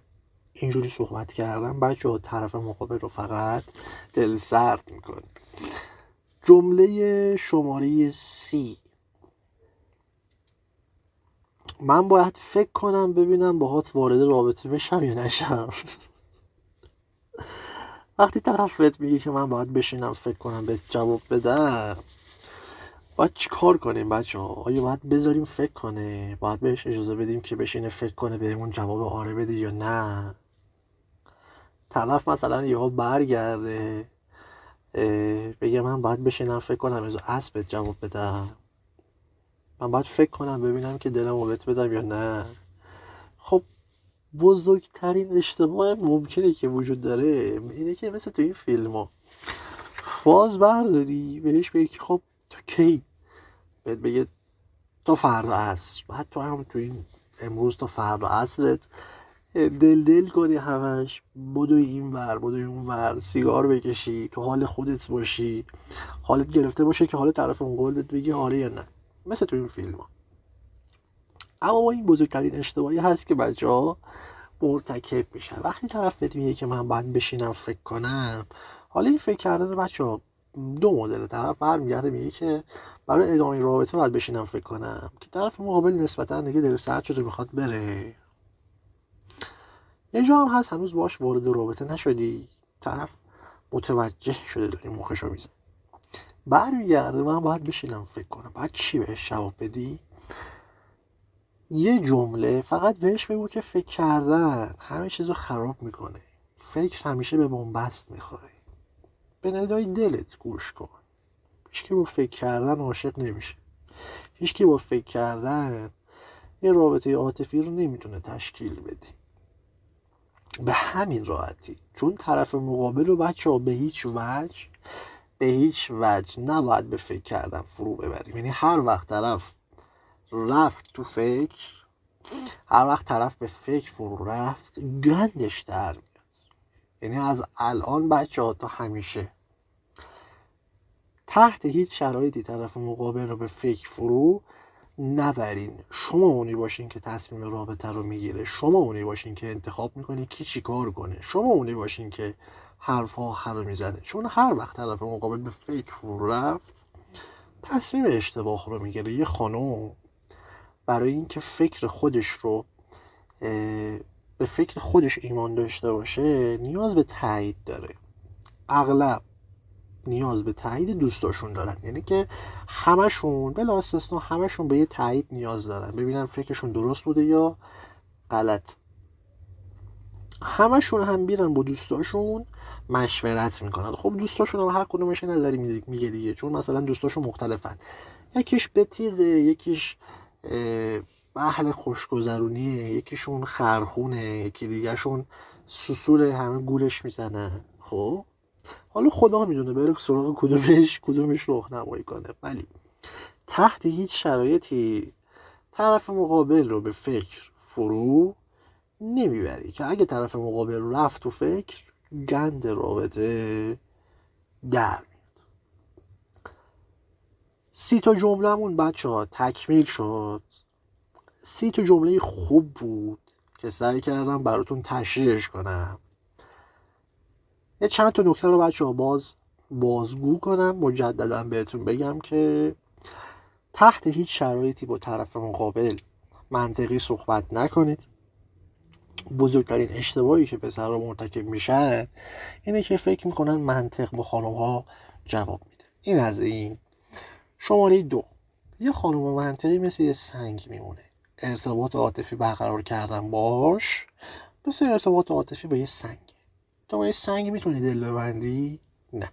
Speaker 1: اینجوری صحبت کردن بچه طرف مقابل رو فقط دل سرد میکنه. جمله شماره 30. من باید فکر کنم ببینم باهات وارد رابطه بشم یا نشم. وقتی طرف بهت میگه که من باید بشینم فکر کنم بهت جواب بدم، باید چی کار کنیم بچه ها؟ آیا باید بذاریم فکر کنه؟ باید بهش اجازه بدیم که بشینه فکر کنه بهمون جواب آره بده یا نه؟ طرف مثلا یهو برگرده بگه من باید بشینم فکر کنم از اسب جواب بدم، من باید فکر کنم ببینم که دلمو بهت بدم یا نه. خب بزرگترین اشتباه ممکنه که وجود داره اینه که مثل تو این فیلم ها فاز برداری بهش بگی که خب تو کی، بهت بگه تا فردا عصر، بعد تو هم تو این امروز تا فردا عصرت دل کنی همش، بدوی این ور بدوی اون ور، سیگار بکشی، تو حال خودت باشی، حالت گرفته باشه که حال طرف مقابل بهت بگی آره یا نه، مثل تو این فیلم ها. اما با این بزرگترین اشتباهی هست که بچه‌ها مرتکب میشن. وقتی طرف بهت میگه که من باید بشینم فکر کنم، حالا این فکر کردن بچه‌ها دو مدل. طرف برمیگرده میگه که برای ادامه رابطه باید بشینم فکر کنم، که طرف مقابل نسبتا دیگه دل سرد شده میخواد بره. یه جا هم هست هنوز باش وارد رابطه نشدی، طرف متوجه شده داری مخشو میزنی، برمیگرده من باید بشینم فکر کنم. بعد چی بهش جواب بدی؟ یه جمله فقط بهش بگو که فکر کردن همه چیزو خراب میکنه، فکر همیشه به بنبست میخوره، به ندای دلت گوش کن. هیچکی با فکر کردن عاشق نمیشه، هیچکی با فکر کردن یه رابطه عاطفی رو نمیتونه تشکیل بدی. به همین راحتی، چون طرف مقابل رو بچه‌ها به هیچ وجه نباید به فکر کردن فرو ببریم. یعنی هر وقت طرف رفت تو فکر، هر وقت طرف به فکر فرو رفت، گندش در میاد. یعنی از الان بچه‌ها تا همیشه تحت هیچ شرایطی طرف مقابل رو به فکر فرو نبرین. شما اونی باشین که تصمیم رابطه رو میگیره، شما اونی باشین که انتخاب میکنه کی چی کار کنه، شما اونی باشین که حرف آخر رو میزنه. چون هر وقت طرف مقابل به فکر فرو رفت تصمیم اشتباه رو میگیره. یه خانم برای اینکه فکر خودش رو به فکر خودش ایمان داشته باشه نیاز به تایید داره، اغلب نیاز به تایید دوستاشون دارن. یعنی که همشون بلا استثنا همشون به یه تایید نیاز دارن، ببینن فکرشون درست بوده یا غلط. همشون هم بیرن با دوستاشون مشورت میکنن. خب دوستاشون هم هر کدومش نظری میگه دیگه، چون مثلا دوستاشون مختلفن، یکیش بتیقه، یکیش اهل خوشگذرونیه، یکیشون خرخونه، یکی دیگهشون سوسول همه گولش میزنن. خب حالا خدا میدونه بره سراغ کدومش راهنمایی کنه، ولی تحت هیچ شرایطی طرف مقابل رو به فکر فرو نمیبری که اگه طرف مقابل رفت تو فکر، گند رابطه در میاد. 30 تا جمله‌مون بچه ها تکمیل شد. 30 تا جمله خوب بود که سعی کردم براتون تشریحش کنم. یه چند تا نکته رو بچه ها بازگو کنم. مجددا بهتون بگم که تحت هیچ شرایطی با طرف مقابل منطقی صحبت نکنید. بزرگترین اشتباهی که پسرها مرتکب میشن اینه که فکر میکنن منطق با خانم ها جواب میده. این از این. شماره 2، یه خانم منطقی مثل یه سنگ میمونه. ارتباط عاطفی برقرار کردن باش مثل ارتباط عاطفی با یه سنگ. تو با یه سنگ میتونی دل ببندی؟ نه.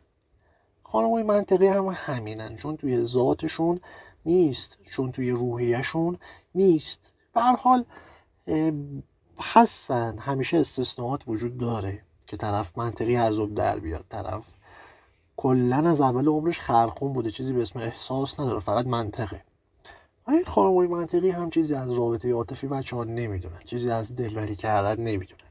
Speaker 1: خانم‌های منطقی هم همینن، چون توی ذاتشون نیست، چون توی روحیه‌شون نیست. به هر حال هستن، همیشه استثناءات وجود داره که طرف منطقی از آب در بیاد. طرف کلا از اول عمرش خرخون بوده، چیزی به اسم احساس نداره، فقط منطقه. ولی این خانم‌های منطقی هم چیزی از رابطه عاطفی بچه‌ها نمیدونن، چیزی از دلبری کردن نمیدونن،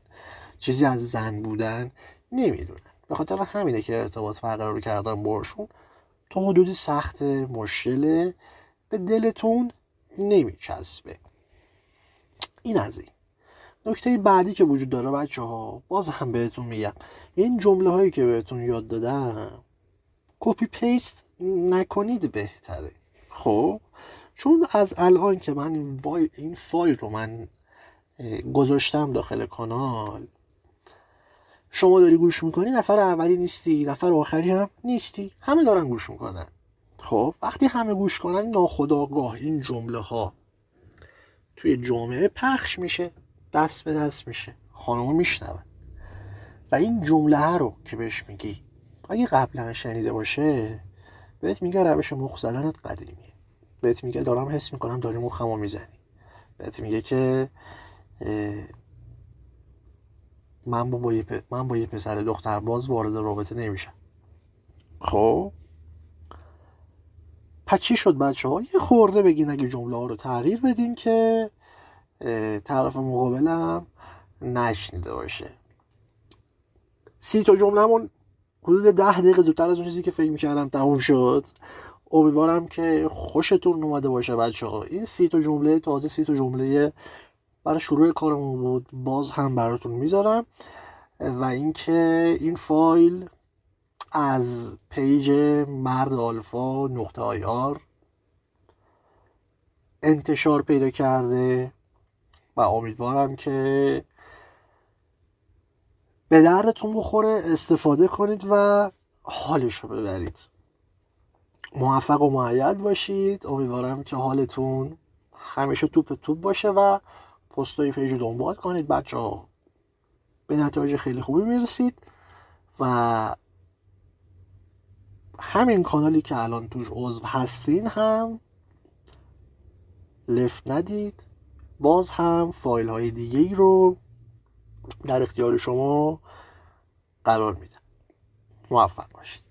Speaker 1: چیزی از زن بودن نمیدونن. به خاطر همینه که ارتباط برقرار کردن باشون تا حدودی سخت، مشکله، به دلتون نمیچسبه. این از این. نکته بعدی که وجود داره بچه ها، باز هم بهتون میگم، این جمله هایی که بهتون یاد دادم کپی پیست نکنید بهتره. خب چون از الان که من این فایل رو من گذاشتم داخل کانال، شما داری گوش میکنی، نفر اولی نیستی، نفر آخری هم نیستی، همه دارن گوش میکنن. خب وقتی همه گوش کنن، ناخودآگاه این جمله ها توی جامعه پخش میشه، دست به دست میشه، خانم‌ها میشنون و این جمله رو که بهش میگی اگه قبلا شنیده باشه، بهت میگه روش مخ زدنت قدیمیه، بهت میگه دارم حس میکنم داری مخمو میزنی، بهت میگه که من با یه پسر دختر باز وارد رابطه نمیشم. خب پس چی شد بچه ها؟ یه خورده بگین اگه جمله ها رو تغییر بدین که طرف مقابلم نشنیده باشه. 30 تا جمله‌مون حدود 10 دقیقه زودتر از اون چیزی که فکر میکردم تموم شد. امیدوارم که خوشتون اومده باشه بچه ها. این 30 تا جمله تازه 30 تا جمله برای شروع کارمون بود، باز هم براتون میذارم. و اینکه این فایل از پیج مرد آلفا .ir انتشار پیدا کرده و امیدوارم که به دردتون بخوره، استفاده کنید و حالشو ببرید. موفق و مؤید باشید. امیدوارم که حالتون همیشه توپ باشه و پستای پیج رو دنبال کنید بچه ها. به نتایج خیلی خوبی میرسید و همین کانالی که الان توش عضو هستین هم لفت ندید. باز هم فایل های دیگه ای رو در اختیار شما قرار میدم. موفق باشید.